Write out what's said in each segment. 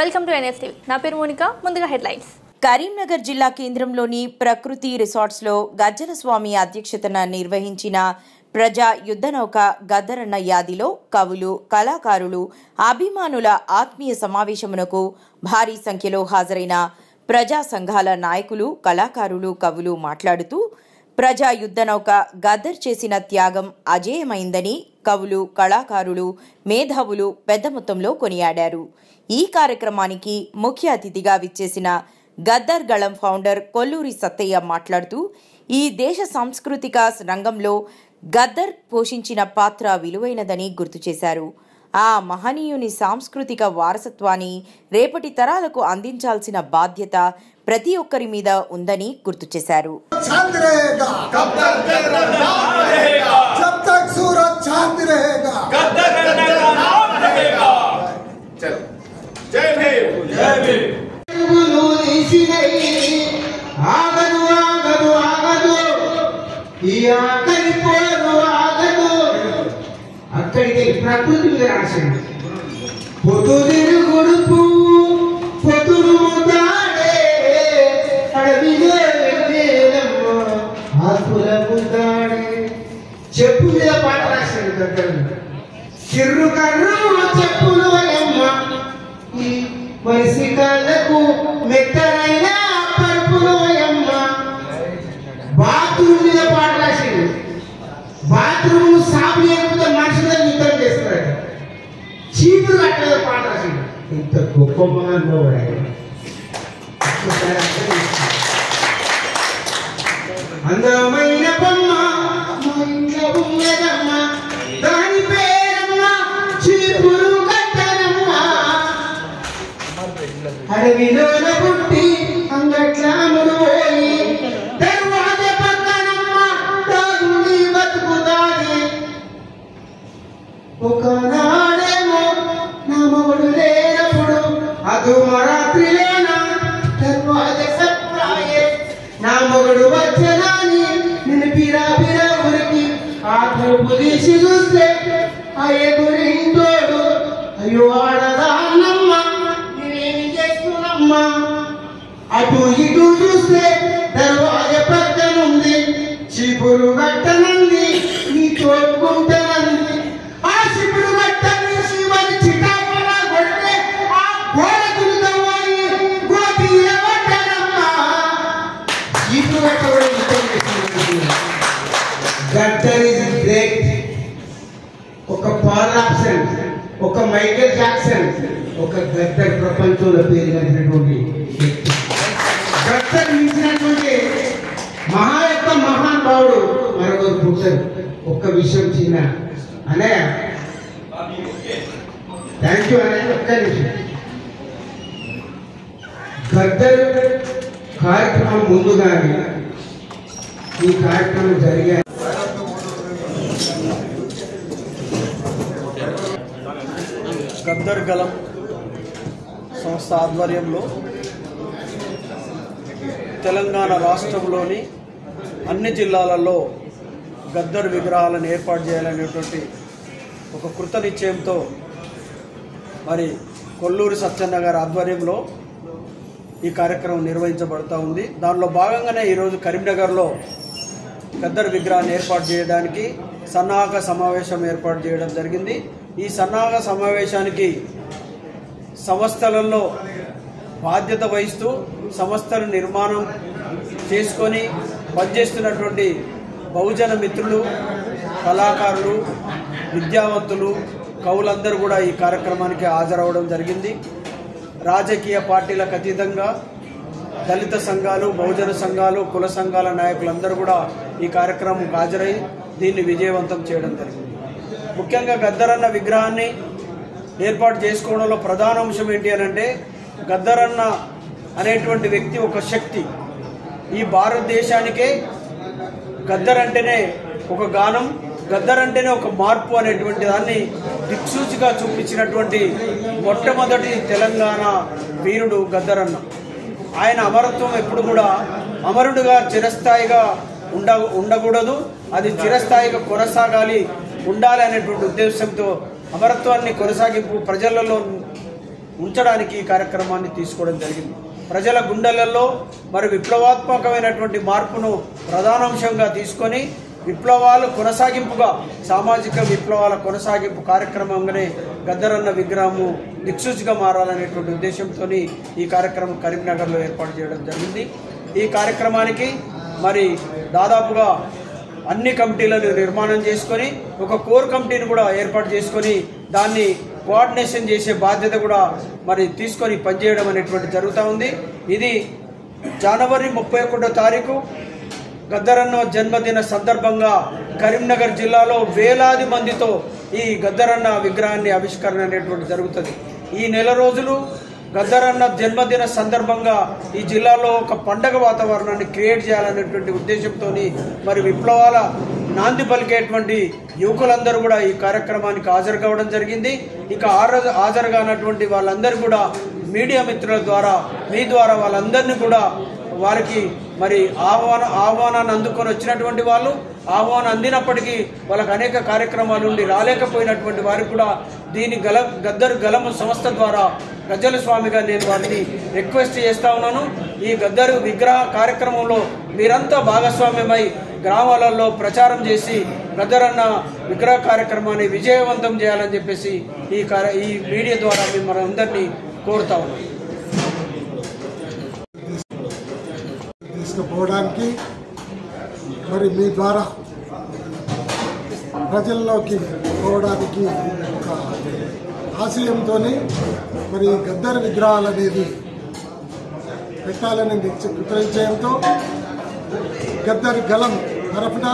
Welcome to NS TV. నా పేరు మోనికా. ముందుగా హెడ్లైన్స్. కరీంనగర్ జిల్లా కేంద్రంలోని ప్రకృతి రిసార్ట్స్లో గజ్జల స్వామి అధ్యక్షతన నిర్వహించిన ప్రజా యుద్ధనౌక గద్దరన్న యాదిలో కవులు, కళాకారులు, అభిమానుల ఆత్మీయ సమావేశమునకు భారీ సంఖ్యలో హాజరైన ప్రజా సంఘాల నాయకులు, కళాకారులు, కవులు మాట్లాడుతూ ప్రజా యుద్ధనౌక గద్దర్ చేసిన త్యాగం అజేయమైందని కవులు, కళాకారులు, మేధావులు పెద్ద మొత్తంలో కొనియాడారు. ఈ కార్యక్రమానికి ముఖ్య అతిథిగా విచ్చేసిన గద్దర్ గళం ఫౌండర్ కొల్లూరి సత్తయ్య మాట్లాడుతూ ఈ దేశ సాంస్కృతిక రంగంలో గద్దర్ పోషించిన పాత్ర విలువైనదని గుర్తు చేశారు. ఆ మహనీయుని సాంస్కృతిక వారసత్వాన్ని రేపటి తరాలకు అందించాల్సిన బాధ్యత ప్రతి ఒక్కరి మీద ఉందని గుర్తు చేశారు. అక్కడికి ప్రకృతి మీద రాసింది. పొద్దురు గుడుపు పొద్దురు దాడే అడవిలో ఆకులకు దాడే చెప్పు మీద పాట రాసింది. దగ్గర చిర్రు కర్రు చెప్పులు అమ్మ ఈ మనిషి కాళ్ళకు మెత్తనైన పరుపులు అమ్మ. బాత్రూమ్ మీద పాట రాసింది. బాత్రూమ్ సాపు లేకపోతే మనుషులే యుద్ధం చేస్తారు. చీపులు కట్టలేదు పాట రాసింది. ఇంత గొప్ప మహానుభావుడు ఆయన. అందమైన బొమ్మ ఉన్నదమ్మ, దాని పేరమ్మ చీపులు కట్టనమ్మ. అడవిలోన పుట్టి అంగట్ల అమ్ముడు పోయి దర్వాజ పక్కనమ్మ దాగుని బతుకుతాది. ఒకనాడేమో నా మొగుడు లేనప్పుడు అధుమరాత్రిలోన దర్వాజ సప్రాయే నా మొగుడు వచ్చనాని నిన్ను పిరా పిరా ఉరికి ఆ తలుపు తీసి చూస్తే ఆ ఎదురింటోడు అయ్యో ఆడదాన్నమ్మ నేనేమి చేస్తున్నమ్మా. అటు ఇటు చూస్తే దర్వాజ పక్కనుంది చీపురు కట్టనంది నీ తోడుకుంటానంది. ఆ చీపురు కట్టని శివని చిటాపల కొడితే ఆ గోడకులు తవ్వాలి గోతీయ పట్టనమ్మా. చీపురు కట్టడం గద్దర్ ఇస్ గ్రేట్. ఒక పాల్ ఆప్షన్, ఒక మైకేల్ జాక్సన్, ఒక గద్దర్ ప్రపంచంలో పేరుగాంచినటువంటి వ్యక్తి. గద్దర్ మించినటువంటి మహానుభావుడు మరొకరు పుట్టారు. ఒక్క విషయం చిన్న అన్నయ్య, థ్యాంక్ యూ అన్నయ్య. ఒక్క నిమిషం. గద్దర్ కార్యక్రమం ముందుగానే ఈ కార్యక్రమం జరిగే గద్దర్ గళం సంస్థ ఆధ్వర్యంలో తెలంగాణ రాష్ట్రంలోని అన్ని జిల్లాలలో గద్దర్ విగ్రహాలను ఏర్పాటు చేయాలనేటువంటి ఒక కృత నిశ్చయంతో మరి కొల్లూరి సత్యన్న గారి ఆధ్వర్యంలో ఈ కార్యక్రమం నిర్వహించబడుతూ ఉంది. దానిలో భాగంగానే ఈరోజు కరీంనగర్లో గద్దర్ విగ్రహాన్ని ఏర్పాటు చేయడానికి సన్నాహక సమావేశం ఏర్పాటు చేయడం జరిగింది. ఈ సన్నాహక సమావేశానికి సంస్థలలో బాధ్యత వహిస్తూ సంస్థలు నిర్మాణం చేసుకొని పనిచేస్తున్నటువంటి బహుజన మిత్రులు, కళాకారులు, విద్యావంతులు, కవులందరూ కూడా ఈ కార్యక్రమానికి హాజరవడం జరిగింది. రాజకీయ పార్టీలకు అతీతంగా దళిత సంఘాలు, బహుజన సంఘాలు, కుల సంఘాల నాయకులందరూ కూడా ఈ కార్యక్రమం హాజరై దీన్ని విజయవంతం చేయడం జరిగింది. ముఖ్యంగా గద్దరన్న విగ్రహాన్ని ఏర్పాటు చేసుకోవడంలో ప్రధాన అంశం ఏంటి అని అంటే, గద్దరన్న అనేటువంటి వ్యక్తి ఒక శక్తి. ఈ భారతదేశానికే గద్దర్ అంటేనే ఒక గానం, గద్దర్ అంటేనే ఒక మార్పు అనేటువంటి దాన్ని దిక్సూచిగా చూపించినటువంటి మొట్టమొదటి తెలంగాణ వీరుడు గద్దరన్న. ఆయన అమరత్వం ఎప్పుడు కూడా అమరుడుగా చిరస్థాయిగా ఉండకూడదు, అది చిరస్థాయిగా కొనసాగాలి, ఉండాలి అనేటువంటి ఉద్దేశంతో అమరత్వాన్ని కొనసాగింపు ప్రజలలో ఉంచడానికి ఈ కార్యక్రమాన్ని తీసుకోవడం జరిగింది. ప్రజల గుండెలలో మరి విప్లవాత్మకమైనటువంటి మార్పును ప్రధానాంశంగా తీసుకొని విప్లవాలు కొనసాగింపుగా సామాజిక విప్లవాల కొనసాగింపు కార్యక్రమంగానే గద్దరన్న విగ్రహము దిక్సూచిగా మారాలనేటువంటి ఉద్దేశంతో ఈ కార్యక్రమం కరీంనగర్లో ఏర్పాటు చేయడం జరిగింది. ఈ కార్యక్రమానికి మరి దాదాపుగా అన్ని కమిటీలను నిర్మాణం చేసుకొని ఒక కోర్ కమిటీని కూడా ఏర్పాటు చేసుకొని దాన్ని కోఆర్డినేషన్ చేసే బాధ్యత కూడా మరి తీసుకొని పనిచేయడం అనేటువంటి జరుగుతూ ఉంది. ఇది జనవరి 31వ తారీఖు గద్దరన్న జన్మదిన సందర్భంగా కరీంనగర్ జిల్లాలో వేలాది మందితో ఈ గద్దరన్న విగ్రహాన్ని ఆవిష్కరణ అనేటువంటి జరుగుతుంది. ఈ నెల రోజులు గద్దరన్న జన్మదిన సందర్భంగా ఈ జిల్లాలో ఒక పండగ వాతావరణాన్ని క్రియేట్ చేయాలనేటువంటి ఉద్దేశంతో మరి విప్లవాల నాంది పలికేటువంటి యువకులందరూ కూడా ఈ కార్యక్రమానికి హాజరు కావడం జరిగింది. ఇక హాజరు కానటువంటి వాళ్ళందరూ కూడా మీడియా మిత్రుల ద్వారా మీ ద్వారా వాళ్ళందరినీ కూడా వారికి మరి ఆహ్వానాన్ని అందుకొని వచ్చినటువంటి వాళ్ళు ఆహ్వానం అందినప్పటికీ వాళ్ళకి అనేక కార్యక్రమాలు ఉండి రాలేకపోయినటువంటి వారికి కూడా దీని గద్దరు గలము సంస్థ ద్వారా గజ్జల స్వామిగా నేను వారిని రిక్వెస్ట్ చేస్తా ఉన్నాను. ఈ గద్దరు విగ్రహ కార్యక్రమంలో మీరంతా భాగస్వామ్యమై గ్రామాలలో ప్రచారం చేసి గద్దరన్న విగ్రహ కార్యక్రమాన్ని విజయవంతం చేయాలని చెప్పేసి ఈ మీడియా ద్వారా మిమ్మల్ని అందరినీ కోరుతా ఉన్నాను. తీసుకుపోవడానికి మరి మీ ద్వారా ప్రజల్లోకి పోవడానికి ఒక ఆశయంతో మరి గద్దర్ విగ్రహాలు అనేది పెట్టాలని నిశ్చయంతో గద్దర్ గలం తరఫున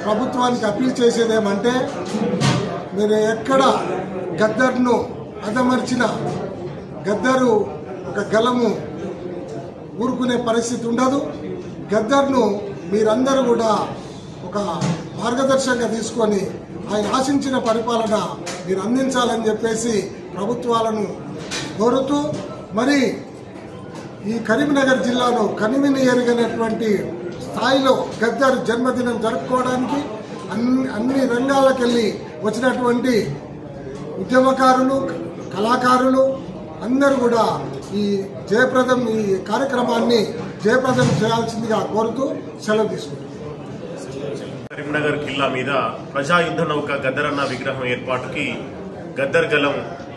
ప్రభుత్వానికి అప్పీల్ చేసేదేమంటే మీరు ఎక్కడ గద్దర్ను అదమర్చిన గద్దరు ఒక గలము ఊరుకునే పరిస్థితి ఉండదు. గద్దర్ను మీరందరూ కూడా ఒక మార్గదర్శకంగా తీసుకొని ఆయన ఆశించిన పరిపాలన మీరు అందించాలని చెప్పేసి ప్రభుత్వాలను కోరుతూ మరి ఈ కరీంనగర్ జిల్లాలో కనివిని ఎరిగినటువంటి స్థాయిలో గద్దర్ జన్మదినం జరుపుకోవడానికి అన్ని రంగాలకెళ్ళి వచ్చినటువంటి ఉద్యమకారులు కళాకారులు అందరూ కూడా ఈ కార్యక్రమాన్ని జయప్రదం చేయాల్సిందిగా కోరుతూ సెలవు తీసుకుంటాం. కరీంనగర్ జిల్లా మీద ప్రజా యుద్ధ నౌక గద్దరన్న విగ్రహం ఏర్పాటుకి గద్దర్ గలం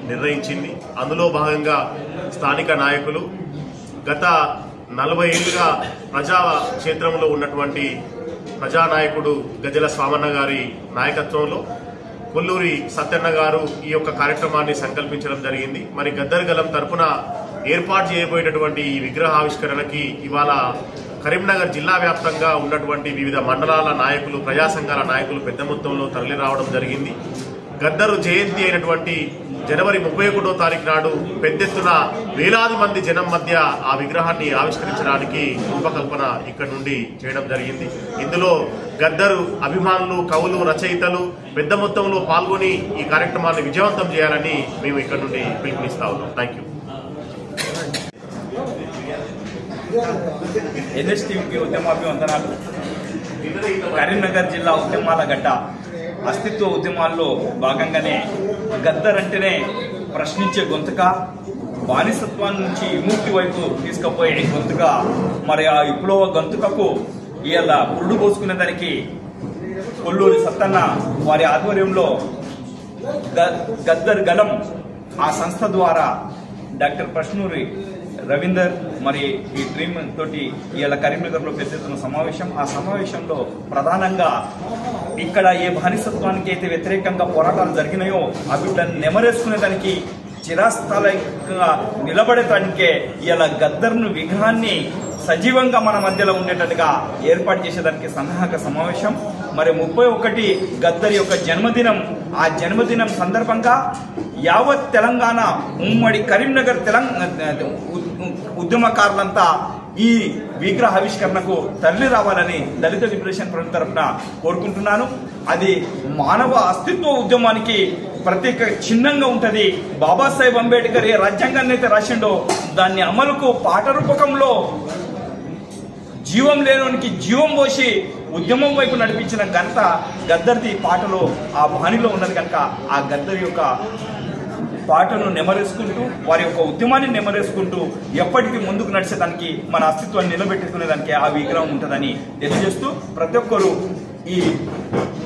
నిర్ణయించింది. అందులో భాగంగా స్థానిక నాయకులు గత 40 ఏళ్లుగా ప్రజా క్షేత్రంలో ఉన్నటువంటి ప్రజానాయకుడు గజ్జల స్వామన్న గారి నాయకత్వంలో కొల్లూరి సత్యన్న గారు ఈ యొక్క కార్యక్రమాన్ని సంకల్పించడం జరిగింది. మరి గద్దర్ గలం తరఫున ఏర్పాటు చేయబోయేటటువంటి ఈ విగ్రహావిష్కరణకి ఇవాళ కరీంనగర్ జిల్లా వ్యాప్తంగా ఉన్నటువంటి వివిధ మండలాల నాయకులు ప్రజా సంఘాల నాయకులు పెద్ద మొత్తంలో తరలి రావడం జరిగింది. గద్దరు జయంతి అయినటువంటి జనవరి 31వ తారీఖు నాడు పెద్ద ఎత్తున వేలాది మంది జనం మధ్య ఆ విగ్రహాన్ని ఆవిష్కరించడానికి రూపకల్పన ఇక్కడ నుండి చేయడం జరిగింది. ఇందులో గద్దరు అభిమానులు కవులు రచయితలు పెద్ద మొత్తంలో పాల్గొని ఈ కార్యక్రమాన్ని విజయవంతం చేయాలని మేము ఇక్కడ నుండి పిలుపునిస్తా ఉన్నాం. Thank you. ఎన్ఎస్టీవీకి ఉద్యమాభివందనాలు. కరీంనగర్ జిల్లా ఉద్యమాల గడ్డ అస్తిత్వ ఉద్యమాల్లో భాగంగానే గద్దర్ అంటేనే ప్రశ్నించే గొంతుక, బానిసత్వం నుంచి విముక్తి వైపు తీసుకుపోయే గొంతుక, మరి ఆ విప్లవ గొంతుకకు ఇవాళ పురుడు పోసుకునే దానికి కొల్లూరి సత్తన్న వారి ఆధ్వర్యంలో గద్దర్ గలం ఆ సంస్థ ద్వారా డాక్టర్ ప్రశ్నూరి రవీందర్ మరి ఈ డ్రీమ్ తోటి ఇవాళ కరీంనగర్లో పెద్ద ఎత్తున సమావేశం. ఆ సమావేశంలో ప్రధానంగా ఇక్కడ ఏ బానిసత్వానికి అయితే వ్యతిరేకంగా పోరాటాలు జరిగినాయో అవిటన్ని నెమరేసుకునేదానికి చిరస్థాయిగా నిలబడేదానికే ఇవాళ గద్దర్ను విగ్రహాన్ని సజీవంగా మన మధ్యలో ఉండేటట్టుగా ఏర్పాటు చేసేదానికి సన్నాహక సమావేశం. మరి 31 గద్దర్ యొక్క జన్మదినం. ఆ జన్మదినం సందర్భంగా యావత్ తెలంగాణ ఉమ్మడి కరీంనగర్ ఉద్యమకారులంతా ఈ విగ్రహావిష్కరణకు తరలి రావాలని దళిత లిబరేషన్ ఫ్రంట్ తరఫున కోరుకుంటున్నాను. అది మానవ అస్తిత్వ ఉద్యమానికి ప్రత్యేక చిహ్నంగా ఉంటది. బాబాసాహెబ్ అంబేద్కర్ ఏ రాజ్యాంగాన్ని అయితే రాసిండో దాన్ని అమలుకు పాట రూపకంలో జీవం లేనోనికి జీవం పోసి ఉద్యమం వైపు నడిపించిన ఘనత గద్దర్ది పాటలో ఆ బాణిలో ఉన్నది కనుక ఆ గద్దర్ యొక్క పాటను నెమరేసుకుంటూ వారి యొక్క ఉద్యమాన్ని నెమరేసుకుంటూ ఎప్పటికీ ముందుకు నడిచేదానికి మన అస్తిత్వాన్ని నిలబెట్టుకునేదానికి ఆ విగ్రహం ఉంటుందని తెలియజేస్తూ ప్రతి ఒక్కరూ ఈ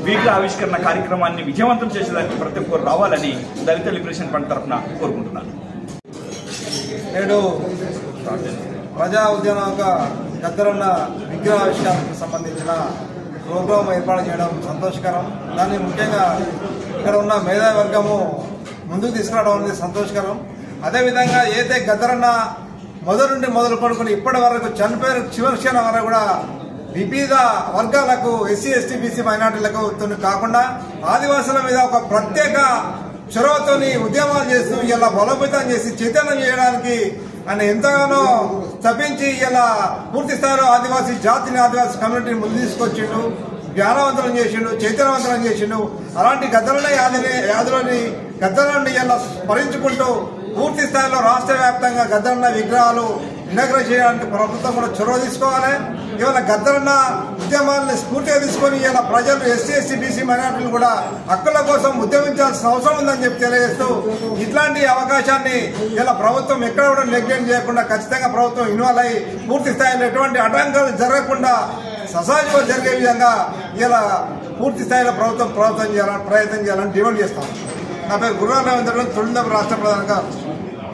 విగ్రహ ఆవిష్కరణ కార్యక్రమాన్ని విజయవంతం చేసేదానికి ప్రతి ఒక్కరు రావాలని దళిత లిబరేషన్ ఫ్రంట్ తరఫున కోరుకుంటున్నాను. నేడు ప్రజా ఉద్యమక గద్దరన్న విగ్రహావిష్కరణకు సంబంధించిన ప్రోగ్రాం ఏర్పాటు చేయడం సంతోషకరం. దాన్ని ముఖ్యంగా ఇక్కడ ఉన్న మేధావి వర్గము ముందుకు తీసుకురావడం అనేది సంతోషకరం. అదేవిధంగా ఏదైతే గద్దరన్న మొదటి నుండి మొదలు పడుకుని ఇప్పటి వరకు చనిపోయిన చివరి క్షణం వరకు కూడా వివిధ వర్గాలకు ఎస్సీ ఎస్టీ బీసీ మైనార్టీలకు కాకుండా ఆదివాసుల మీద ఒక ప్రత్యేక చొరవతోని ఉద్యమాలు చేస్తూ ఇలా బలోపేతం చేసి చైతన్యం చేయడానికి ఆయన ఎంతగానో తప్పించి ఇలా పూర్తి స్థాయిలో ఆదివాసీ జాతిని ఆదివాసీ కమ్యూనిటీని ముందు తీసుకొచ్చిండు, జ్ఞానవంతులను చేసిండు, చైతన్యవంతులను చేసిండు. అలాంటి గద్దరన్న యాదిలోని గద్దరన్ని ఇలా స్మరించుకుంటూ పూర్తి స్థాయిలో రాష్ట్ర వ్యాప్తంగా గద్దరన్న విగ్రహాలు ఇనాగ్రేట్ చేయడానికి ప్రభుత్వం కూడా చొరవ తీసుకోవాలి. ఇవాళ గద్దరన్న ఉద్యమాలను స్ఫూర్తిగా తీసుకొని ఇలా ప్రజలు ఎస్సీ ఎస్టీ బీసీ మైనార్టీలు కూడా హక్కుల కోసం ఉద్యమించాల్సిన అవసరం ఉందని చెప్పి తెలియజేస్తూ ఇట్లాంటి అవకాశాన్ని ఇలా ప్రభుత్వం ఎక్కడ కూడా నెగ్లెక్ట్ చేయకుండా ఖచ్చితంగా ప్రభుత్వం ఇన్వాల్వ్ అయ్యి పూర్తి స్థాయిలో ఎటువంటి ఆటంకాలు జరగకుండా సహజంగా జరిగే విధంగా ఇలా పూర్తి స్థాయిలో ప్రయత్నం చేయాలని డిమాండ్ చేస్తాం. నా పేరు గుర్రా రవీంద్ర, తొలిదల రాష్ట్ర ప్రధానంగా